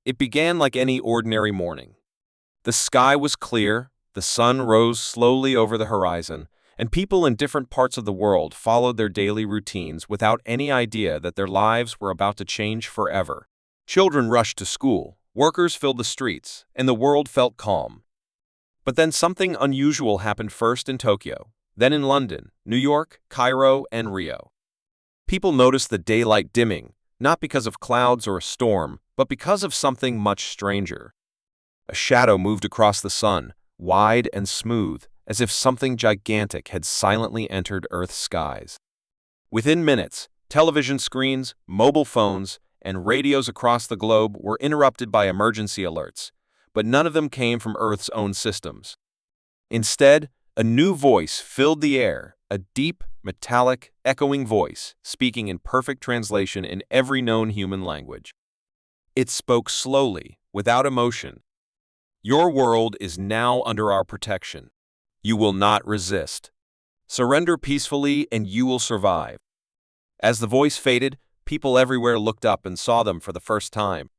It began like any ordinary morning. The sky was clear, the sun rose slowly over the horizon, and people in different parts of the world followed their daily routines without any idea that their lives were about to change forever. Children rushed to school, workers filled the streets, and the world felt calm. But then something unusual happened, first in Tokyo, then in London, New York, Cairo, and Rio. People noticed the daylight dimming, not because of clouds or a storm, but because of something much stranger. A shadow moved across the sun, wide and smooth, as if something gigantic had silently entered Earth's skies. Within minutes, television screens, mobile phones, and radios across the globe were interrupted by emergency alerts, but none of them came from Earth's own systems. Instead, a new voice filled the air, a deep, metallic, echoing voice, speaking in perfect translation in every known human language. It spoke slowly, without emotion. "Your world is now under our protection. You will not resist. Surrender peacefully and you will survive." As the voice faded, people everywhere looked up and saw them for the first time.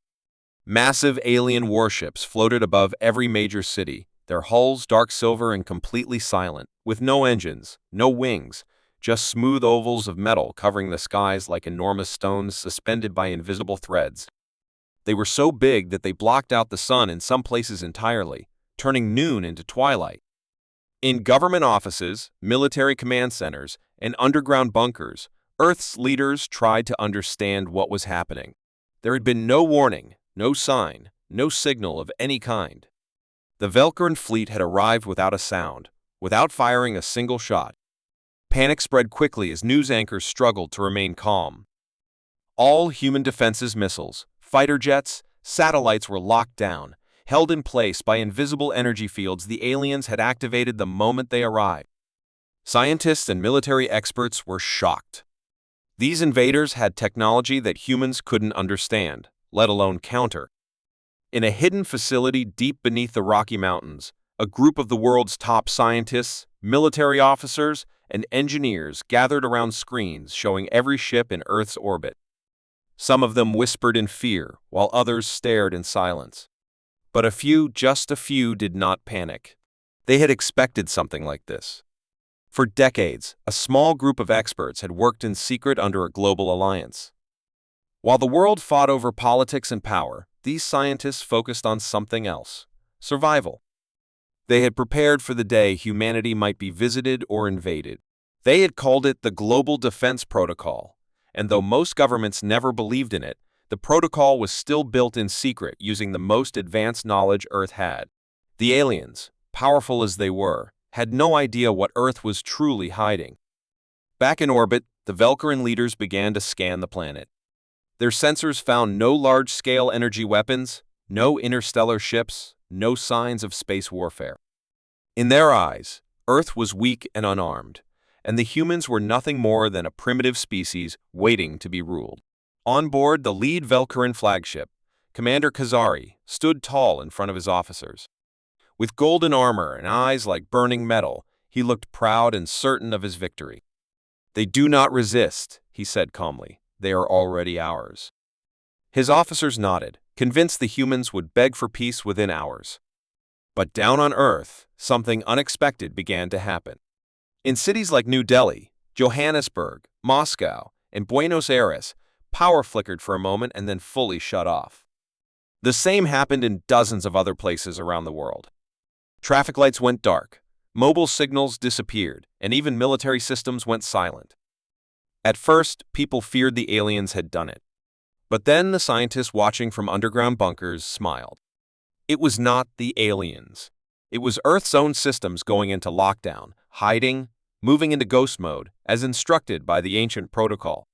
Massive alien warships floated above every major city, their hulls dark silver and completely silent, with no engines, no wings, just smooth ovals of metal covering the skies like enormous stones suspended by invisible threads. They were so big that they blocked out the sun in some places entirely, turning noon into twilight. In government offices, military command centers, and underground bunkers, Earth's leaders tried to understand what was happening. There had been no warning, no sign, no signal of any kind. The Velcaran fleet had arrived without a sound, without firing a single shot. Panic spread quickly as news anchors struggled to remain calm. All human defenses missiles, fighter jets, satellites were locked down, held in place by invisible energy fields the aliens had activated the moment they arrived. Scientists and military experts were shocked. These invaders had technology that humans couldn't understand, let alone counter. In a hidden facility deep beneath the Rocky Mountains, a group of the world's top scientists, military officers, and engineers gathered around screens showing every ship in Earth's orbit. Some of them whispered in fear, while others stared in silence. But a few, just a few, did not panic. They had expected something like this. For decades, a small group of experts had worked in secret under a global alliance. While the world fought over politics and power, these scientists focused on something else: survival. They had prepared for the day humanity might be visited or invaded. They had called it the Global Defense Protocol, and though most governments never believed in it, the protocol was still built in secret using the most advanced knowledge Earth had. The aliens, powerful as they were, had no idea what Earth was truly hiding. Back in orbit, the Velcaran leaders began to scan the planet. Their sensors found no large-scale energy weapons, no interstellar ships, no signs of space warfare. In their eyes, Earth was weak and unarmed, and the humans were nothing more than a primitive species waiting to be ruled. On board the lead Velcaran flagship, Commander Kazari stood tall in front of his officers. With golden armor and eyes like burning metal, he looked proud and certain of his victory. "They do not resist," he said calmly. "They are already ours." His officers nodded, convinced the humans would beg for peace within hours. But down on Earth, something unexpected began to happen. In cities like New Delhi, Johannesburg, Moscow, and Buenos Aires, power flickered for a moment and then fully shut off. The same happened in dozens of other places around the world. Traffic lights went dark, mobile signals disappeared, and even military systems went silent. At first, people feared the aliens had done it. But then the scientists watching from underground bunkers smiled. It was not the aliens. It was Earth's own systems going into lockdown, hiding, moving into ghost mode, as instructed by the ancient protocol.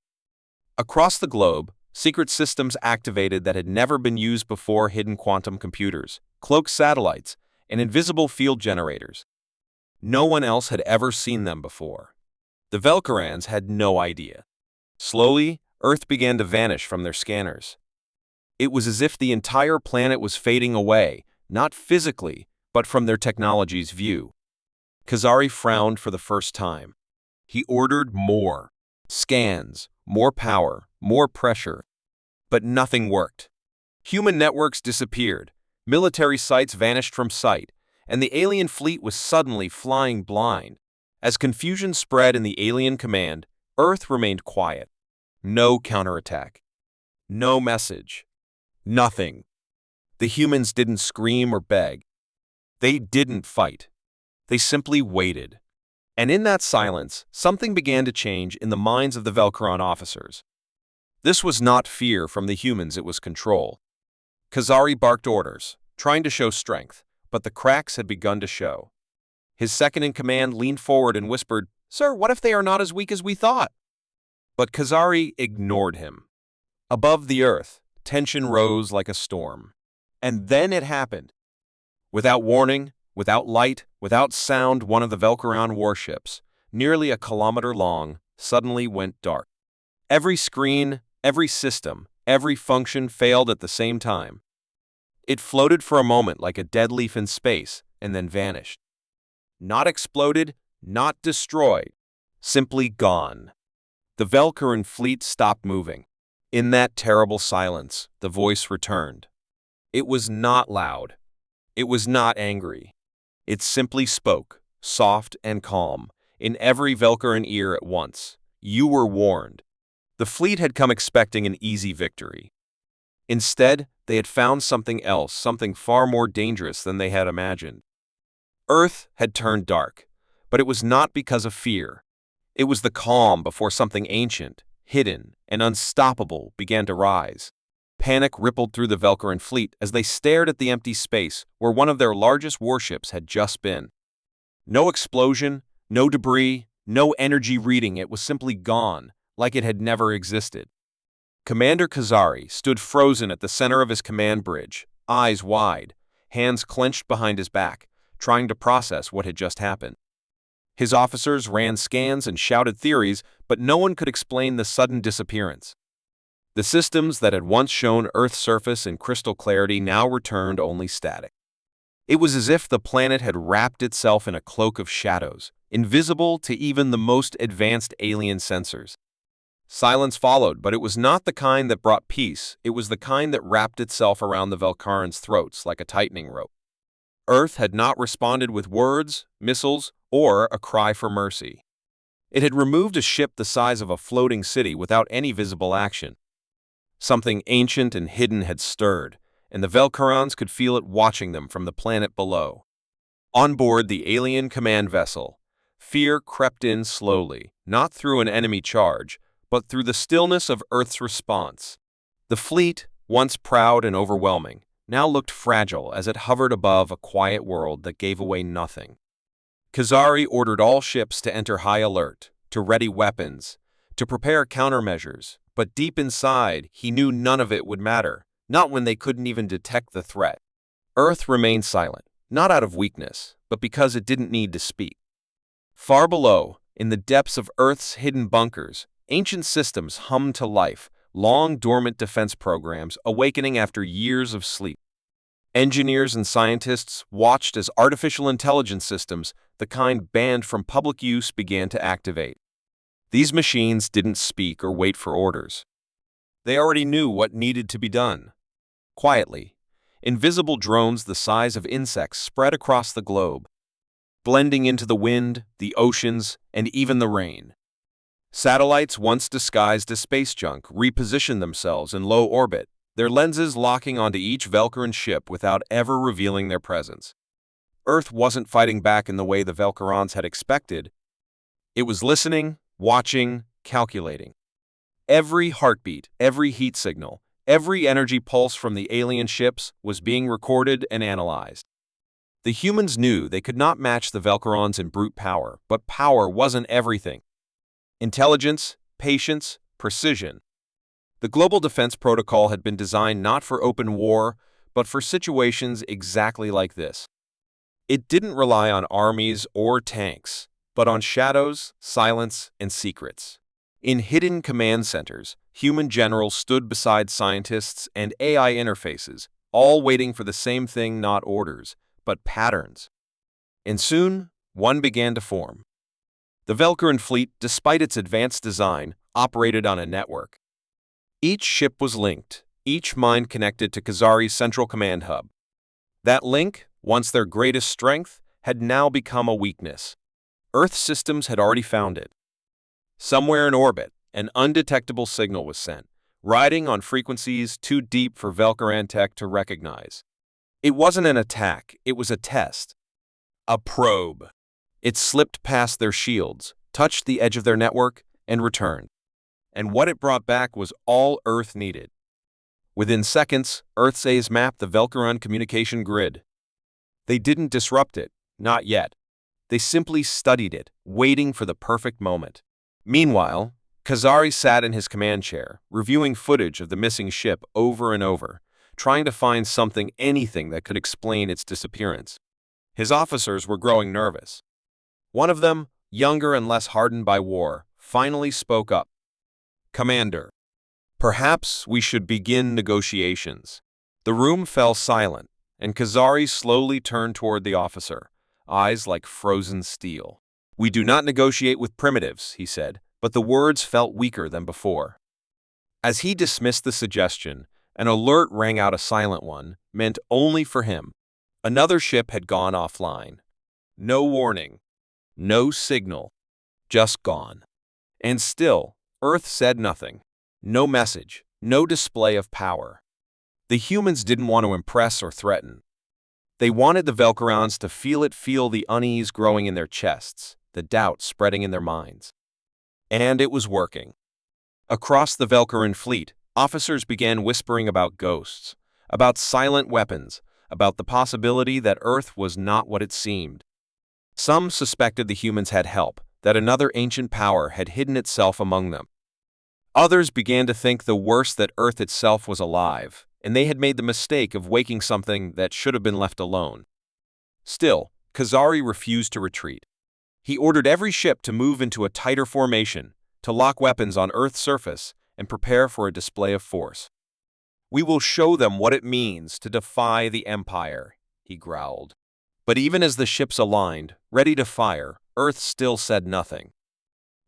Across the globe, secret systems activated that had never been used before: hidden quantum computers, cloaked satellites, and invisible field generators. No one else had ever seen them before. The Velcarans had no idea. Slowly, Earth began to vanish from their scanners. It was as if the entire planet was fading away, not physically, but from their technology's view. Kazari frowned for the first time. He ordered more scans, more power, more pressure. But nothing worked. Human networks disappeared, military sites vanished from sight, and the alien fleet was suddenly flying blind. As confusion spread in the alien command, Earth remained quiet. No counterattack. No message. Nothing. The humans didn't scream or beg. They didn't fight. They simply waited. And in that silence, something began to change in the minds of the Velcaron officers. This was not fear from the humans, it was control. Kazari barked orders, trying to show strength, but the cracks had begun to show. His second-in-command leaned forward and whispered, "Sir, what if they are not as weak as we thought?" But Kazari ignored him. Above the earth, tension rose like a storm. And then it happened. Without warning, without light, without sound, one of the Velcaron warships, nearly a kilometer long, suddenly went dark. Every screen, every system, every function failed at the same time. It floated for a moment like a dead leaf in space, and then vanished. Not exploded, not destroyed, simply gone. The Velcaron fleet stopped moving. In that terrible silence, the voice returned. It was not loud. It was not angry. It simply spoke, soft and calm, in every Velcaron ear at once. You were warned. The fleet had come expecting an easy victory. Instead, they had found something else, something far more dangerous than they had imagined. Earth had turned dark, but it was not because of fear. It was the calm before something ancient, hidden, and unstoppable began to rise. Panic rippled through the Velcaron fleet as they stared at the empty space where one of their largest warships had just been. No explosion, no debris, no energy reading, it was simply gone, like it had never existed. Commander Kazari stood frozen at the center of his command bridge, eyes wide, hands clenched behind his back, trying to process what had just happened. His officers ran scans and shouted theories, but no one could explain the sudden disappearance. The systems that had once shown Earth's surface in crystal clarity now returned only static. It was as if the planet had wrapped itself in a cloak of shadows, invisible to even the most advanced alien sensors. Silence followed, but it was not the kind that brought peace, it was the kind that wrapped itself around the Velcarans' throats like a tightening rope. Earth had not responded with words, missiles, or a cry for mercy. It had removed a ship the size of a floating city without any visible action. Something ancient and hidden had stirred, and the Velcarans could feel it watching them from the planet below. On board the alien command vessel, fear crept in slowly, not through an enemy charge, but through the stillness of Earth's response. The fleet, once proud and overwhelming, now looked fragile as it hovered above a quiet world that gave away nothing. Kazari ordered all ships to enter high alert, to ready weapons, to prepare countermeasures, but deep inside, he knew none of it would matter, not when they couldn't even detect the threat. Earth remained silent, not out of weakness, but because it didn't need to speak. Far below, in the depths of Earth's hidden bunkers, ancient systems hummed to life, long dormant defense programs awakening after years of sleep. Engineers and scientists watched as artificial intelligence systems, the kind banned from public use, began to activate. These machines didn't speak or wait for orders. They already knew what needed to be done. Quietly, invisible drones the size of insects spread across the globe, blending into the wind, the oceans, and even the rain. Satellites once disguised as space junk repositioned themselves in low orbit, their lenses locking onto each Velcaran ship without ever revealing their presence. Earth wasn't fighting back in the way the Velcarans had expected. It was listening, watching, calculating. Every heartbeat, every heat signal, every energy pulse from the alien ships was being recorded and analyzed. The humans knew they could not match the Velcarans in brute power, but power wasn't everything. Intelligence, patience, precision. The Global Defense Protocol had been designed not for open war, but for situations exactly like this. It didn't rely on armies or tanks, but on shadows, silence, and secrets. In hidden command centers, human generals stood beside scientists and AI interfaces, all waiting for the same thing, not orders, but patterns. And soon, one began to form. The Velcaran fleet, despite its advanced design, operated on a network. Each ship was linked, each mind connected to Khazari's central command hub. That link, once their greatest strength, had now become a weakness. Earth systems had already found it. Somewhere in orbit, an undetectable signal was sent, riding on frequencies too deep for Velcaran tech to recognize. It wasn't an attack, it was a test. A probe. It slipped past their shields, touched the edge of their network, and returned. And what it brought back was all Earth needed. Within seconds, Earth's A's mapped the Velcaran communication grid. They didn't disrupt it, not yet. They simply studied it, waiting for the perfect moment. Meanwhile, Khazari sat in his command chair, reviewing footage of the missing ship over and over, trying to find anything that could explain its disappearance. His officers were growing nervous. One of them, younger and less hardened by war, finally spoke up. "Commander, perhaps we should begin negotiations." The room fell silent, and Khazari slowly turned toward the officer, eyes like frozen steel. "We do not negotiate with primitives," he said, but the words felt weaker than before. As he dismissed the suggestion, an alert rang out, a silent one, meant only for him. Another ship had gone offline. No warning, no signal, just gone. And still, Earth said nothing. No message, no display of power. The humans didn't want to impress or threaten. They wanted the Velcarans to feel the unease growing in their chests, the doubt spreading in their minds. And it was working. Across the Velcaran fleet, officers began whispering about ghosts, about silent weapons, about the possibility that Earth was not what it seemed. Some suspected the humans had help, that another ancient power had hidden itself among them. Others began to think the worst, that Earth itself was alive, and they had made the mistake of waking something that should have been left alone. Still, Khazari refused to retreat. He ordered every ship to move into a tighter formation, to lock weapons on Earth's surface, and prepare for a display of force. "We will show them what it means to defy the Empire," he growled. But even as the ships aligned, ready to fire, Earth still said nothing.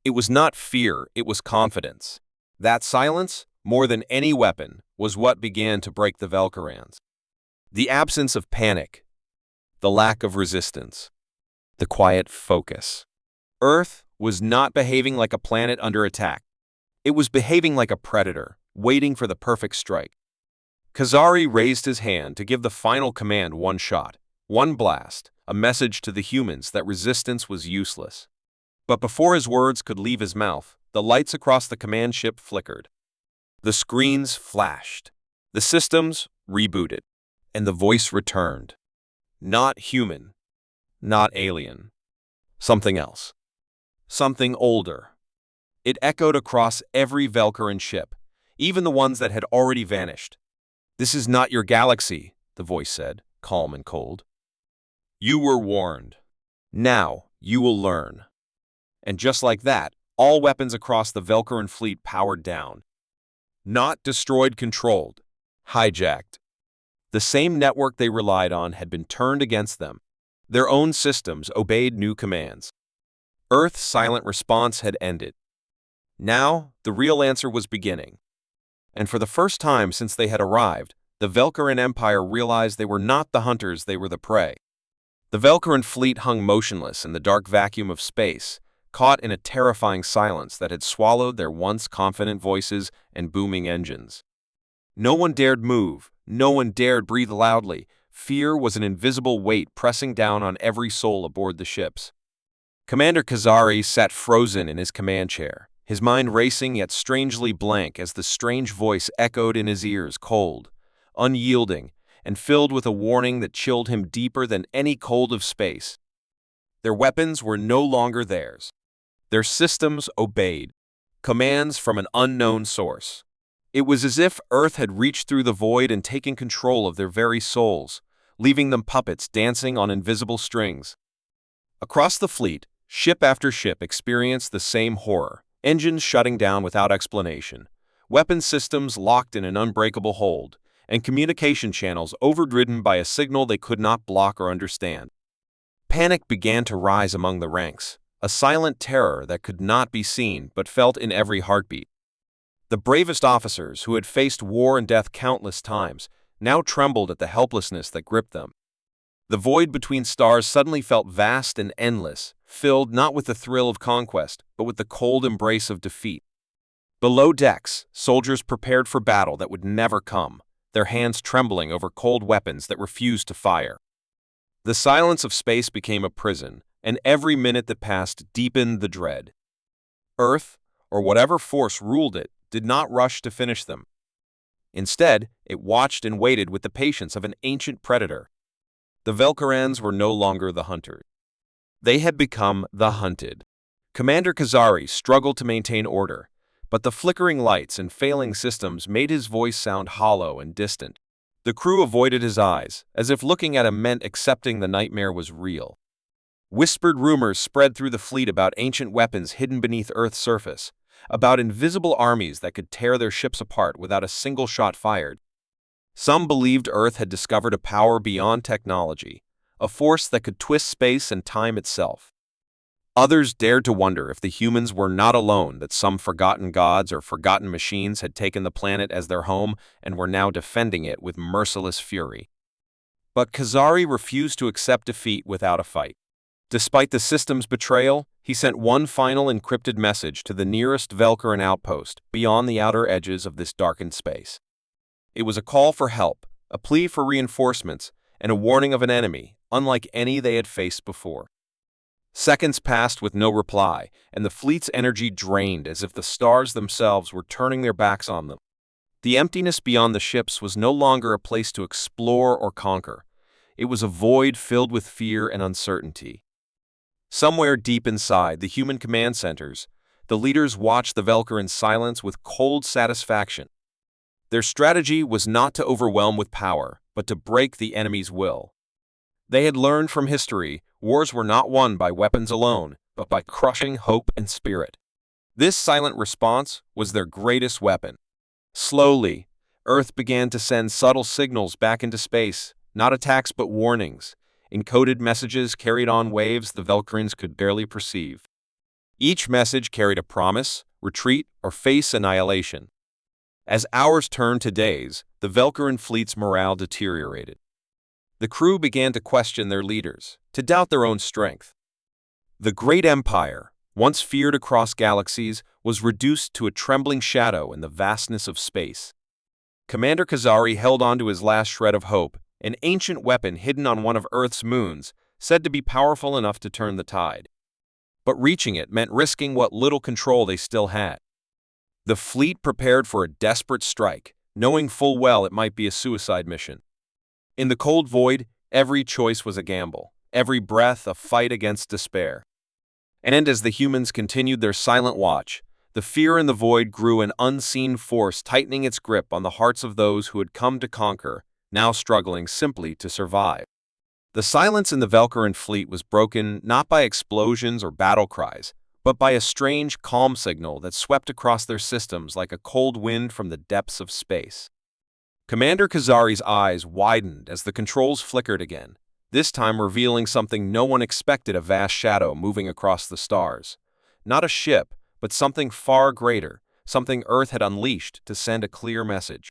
It was not fear, it was confidence. That silence, more than any weapon, was what began to break the Velcarans. The absence of panic, the lack of resistance, the quiet focus. Earth was not behaving like a planet under attack. It was behaving like a predator, waiting for the perfect strike. Khazari raised his hand to give the final command: one shot, one blast, a message to the humans that resistance was useless. But before his words could leave his mouth, the lights across the command ship flickered. The screens flashed. The systems rebooted. And the voice returned. Not human. Not alien. Something else. Something older. It echoed across every Velcaran ship, even the ones that had already vanished. "This is not your galaxy," the voice said, calm and cold. "You were warned. Now you will learn." And just like that, all weapons across the Velcaran fleet powered down. Not destroyed, controlled. Hijacked. The same network they relied on had been turned against them. Their own systems obeyed new commands. Earth's silent response had ended. Now, the real answer was beginning. And for the first time since they had arrived, the Velcaran Empire realized they were not the hunters, they were the prey. The Velcaran fleet hung motionless in the dark vacuum of space, caught in a terrifying silence that had swallowed their once confident voices and booming engines. No one dared move, no one dared breathe loudly. Fear was an invisible weight pressing down on every soul aboard the ships. Commander Khazari sat frozen in his command chair, his mind racing yet strangely blank as the strange voice echoed in his ears, cold, unyielding, and filled with a warning that chilled him deeper than any cold of space. Their weapons were no longer theirs. Their systems obeyed commands from an unknown source. It was as if Earth had reached through the void and taken control of their very souls, leaving them puppets dancing on invisible strings. Across the fleet, ship after ship experienced the same horror, engines shutting down without explanation, weapon systems locked in an unbreakable hold, and communication channels overridden by a signal they could not block or understand. Panic began to rise among the ranks, a silent terror that could not be seen but felt in every heartbeat. The bravest officers, who had faced war and death countless times, now trembled at the helplessness that gripped them. The void between stars suddenly felt vast and endless, filled not with the thrill of conquest, but with the cold embrace of defeat. Below decks, soldiers prepared for battle that would never come, their hands trembling over cold weapons that refused to fire. The silence of space became a prison, and every minute that passed deepened the dread. Earth, or whatever force ruled it, did not rush to finish them. Instead, it watched and waited with the patience of an ancient predator. The Velkarans were no longer the hunters. They had become the hunted. Commander Kazari struggled to maintain order, but the flickering lights and failing systems made his voice sound hollow and distant. The crew avoided his eyes, as if looking at him meant accepting the nightmare was real. Whispered rumors spread through the fleet about ancient weapons hidden beneath Earth's surface, about invisible armies that could tear their ships apart without a single shot fired. Some believed Earth had discovered a power beyond technology, a force that could twist space and time itself. Others dared to wonder if the humans were not alone, that some forgotten gods or forgotten machines had taken the planet as their home and were now defending it with merciless fury. But Kazari refused to accept defeat without a fight. Despite the system's betrayal, he sent one final encrypted message to the nearest Velkaran outpost beyond the outer edges of this darkened space. It was a call for help, a plea for reinforcements, and a warning of an enemy, unlike any they had faced before. Seconds passed with no reply, and the fleet's energy drained as if the stars themselves were turning their backs on them. The emptiness beyond the ships was no longer a place to explore or conquer. It was a void filled with fear and uncertainty. Somewhere deep inside the human command centers, the leaders watched the Velkar in silence with cold satisfaction. Their strategy was not to overwhelm with power, but to break the enemy's will. They had learned from history, wars were not won by weapons alone, but by crushing hope and spirit. This silent response was their greatest weapon. Slowly, Earth began to send subtle signals back into space, not attacks but warnings, encoded messages carried on waves the Velkarans could barely perceive. Each message carried a promise, retreat, or face annihilation. As hours turned to days, the Velkaran fleet's morale deteriorated. The crew began to question their leaders, to doubt their own strength. The great empire, once feared across galaxies, was reduced to a trembling shadow in the vastness of space. Commander Kazari held on to his last shred of hope, an ancient weapon hidden on one of Earth's moons, said to be powerful enough to turn the tide. But reaching it meant risking what little control they still had. The fleet prepared for a desperate strike, knowing full well it might be a suicide mission. In the cold void, every choice was a gamble, every breath a fight against despair. And as the humans continued their silent watch, the fear in the void grew, an unseen force tightening its grip on the hearts of those who had come to conquer, now struggling simply to survive. The silence in the Velkaran fleet was broken not by explosions or battle cries, but by a strange, calm signal that swept across their systems like a cold wind from the depths of space. Commander Kazari's eyes widened as the controls flickered again, this time revealing something no one expected: a vast shadow moving across the stars. Not a ship, but something far greater, something Earth had unleashed to send a clear message.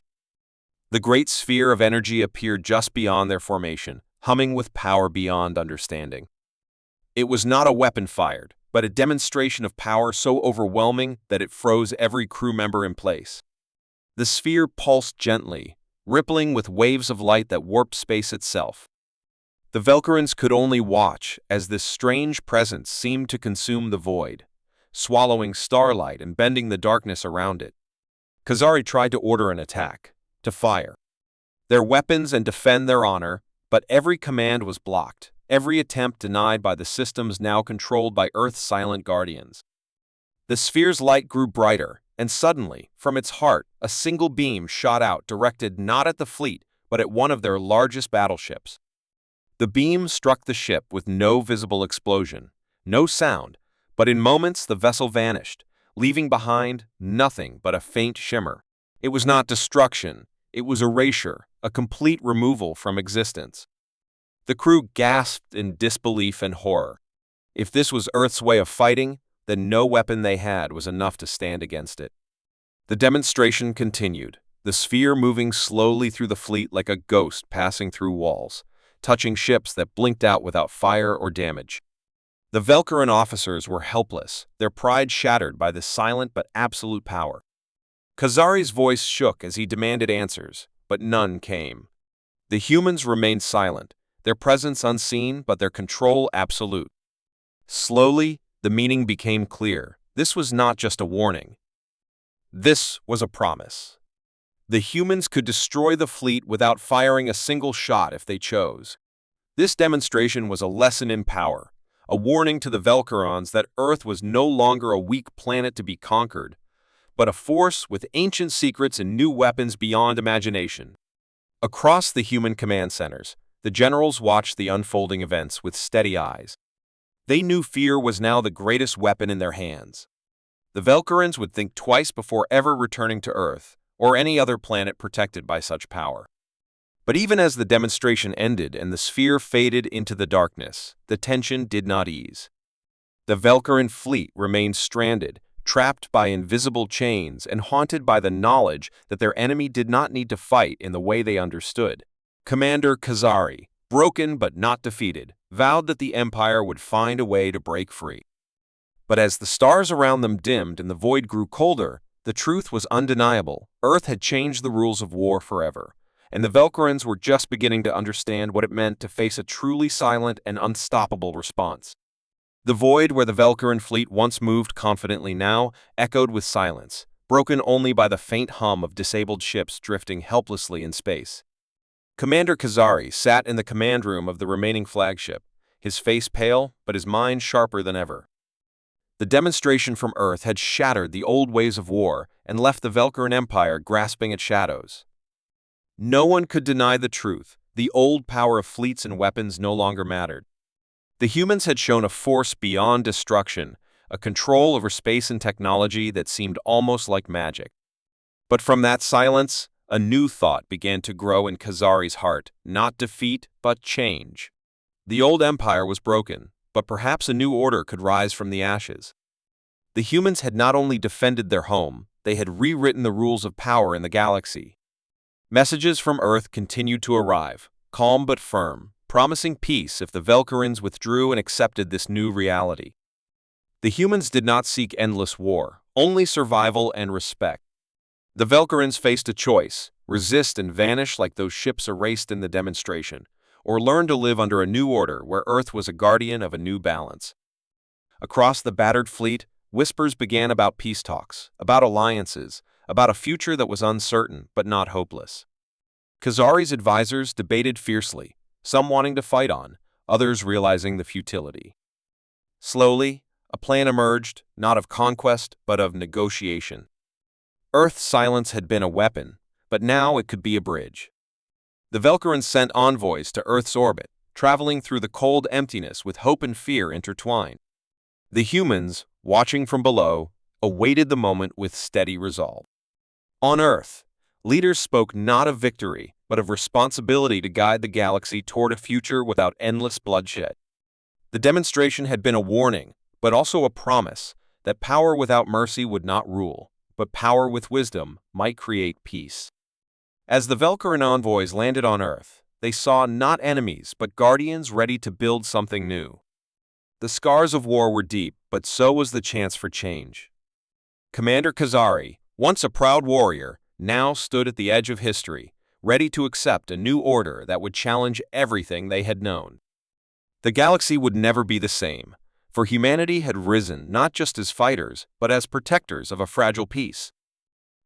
The great sphere of energy appeared just beyond their formation, humming with power beyond understanding. It was not a weapon fired, but a demonstration of power so overwhelming that it froze every crew member in place. The sphere pulsed gently, rippling with waves of light that warped space itself. The Velkarans could only watch as this strange presence seemed to consume the void, swallowing starlight and bending the darkness around it. Kazari tried to order an attack, to fire their weapons and defend their honor, but every command was blocked, every attempt denied by the systems now controlled by Earth's silent guardians. The sphere's light grew brighter, and suddenly, from its heart, a single beam shot out, directed not at the fleet, but at one of their largest battleships. The beam struck the ship with no visible explosion, no sound, but in moments the vessel vanished, leaving behind nothing but a faint shimmer. It was not destruction, it was erasure, a complete removal from existence. The crew gasped in disbelief and horror. If this was Earth's way of fighting, then no weapon they had was enough to stand against it. The demonstration continued, the sphere moving slowly through the fleet like a ghost passing through walls, touching ships that blinked out without fire or damage. The Velkaran officers were helpless, their pride shattered by this silent but absolute power. Khazari's voice shook as he demanded answers, but none came. The humans remained silent, their presence unseen but their control absolute. Slowly, the meaning became clear. This was not just a warning. This was a promise. The humans could destroy the fleet without firing a single shot if they chose. This demonstration was a lesson in power, a warning to the Velkarans that Earth was no longer a weak planet to be conquered, but a force with ancient secrets and new weapons beyond imagination. Across the human command centers, the generals watched the unfolding events with steady eyes. They knew fear was now the greatest weapon in their hands. The Velkarans would think twice before ever returning to Earth, or any other planet protected by such power. But even as the demonstration ended and the sphere faded into the darkness, the tension did not ease. The Velkaran fleet remained stranded, trapped by invisible chains and haunted by the knowledge that their enemy did not need to fight in the way they understood. Commander Khazari, broken but not defeated, vowed that the Empire would find a way to break free. But as the stars around them dimmed and the void grew colder, the truth was undeniable. Earth had changed the rules of war forever, and the Velkarans were just beginning to understand what it meant to face a truly silent and unstoppable response. The void where the Velkaran fleet once moved confidently now echoed with silence, broken only by the faint hum of disabled ships drifting helplessly in space. Commander Khazari sat in the command room of the remaining flagship, his face pale but his mind sharper than ever. The demonstration from Earth had shattered the old ways of war and left the Velkaran Empire grasping at shadows. No one could deny the truth. The old power of fleets and weapons no longer mattered. The humans had shown a force beyond destruction, a control over space and technology that seemed almost like magic. But from that silence, a new thought began to grow in Khazari's heart, not defeat, but change. The old empire was broken, but perhaps a new order could rise from the ashes. The humans had not only defended their home, they had rewritten the rules of power in the galaxy. Messages from Earth continued to arrive, calm but firm, promising peace if the Velkarans withdrew and accepted this new reality. The humans did not seek endless war, only survival and respect. The Velkarans faced a choice: resist and vanish like those ships erased in the demonstration, or learn to live under a new order where Earth was a guardian of a new balance. Across the battered fleet, whispers began about peace talks, about alliances, about a future that was uncertain but not hopeless. Khazari's advisors debated fiercely, some wanting to fight on, others realizing the futility. Slowly, a plan emerged, not of conquest but of negotiation. Earth's silence had been a weapon, but now it could be a bridge. The Velkarans sent envoys to Earth's orbit, traveling through the cold emptiness with hope and fear intertwined. The humans, watching from below, awaited the moment with steady resolve. On Earth, leaders spoke not of victory, but of responsibility to guide the galaxy toward a future without endless bloodshed. The demonstration had been a warning, but also a promise, that power without mercy would not rule, but power with wisdom might create peace. As the Velkaran envoys landed on Earth, they saw not enemies but guardians ready to build something new. The scars of war were deep, but so was the chance for change. Commander Khazari, once a proud warrior, now stood at the edge of history, ready to accept a new order that would challenge everything they had known. The galaxy would never be the same, for humanity had risen not just as fighters, but as protectors of a fragile peace.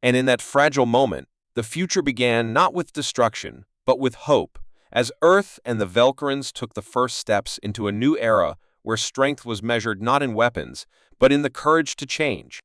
And in that fragile moment, the future began not with destruction, but with hope, as Earth and the Velkarans took the first steps into a new era where strength was measured not in weapons, but in the courage to change.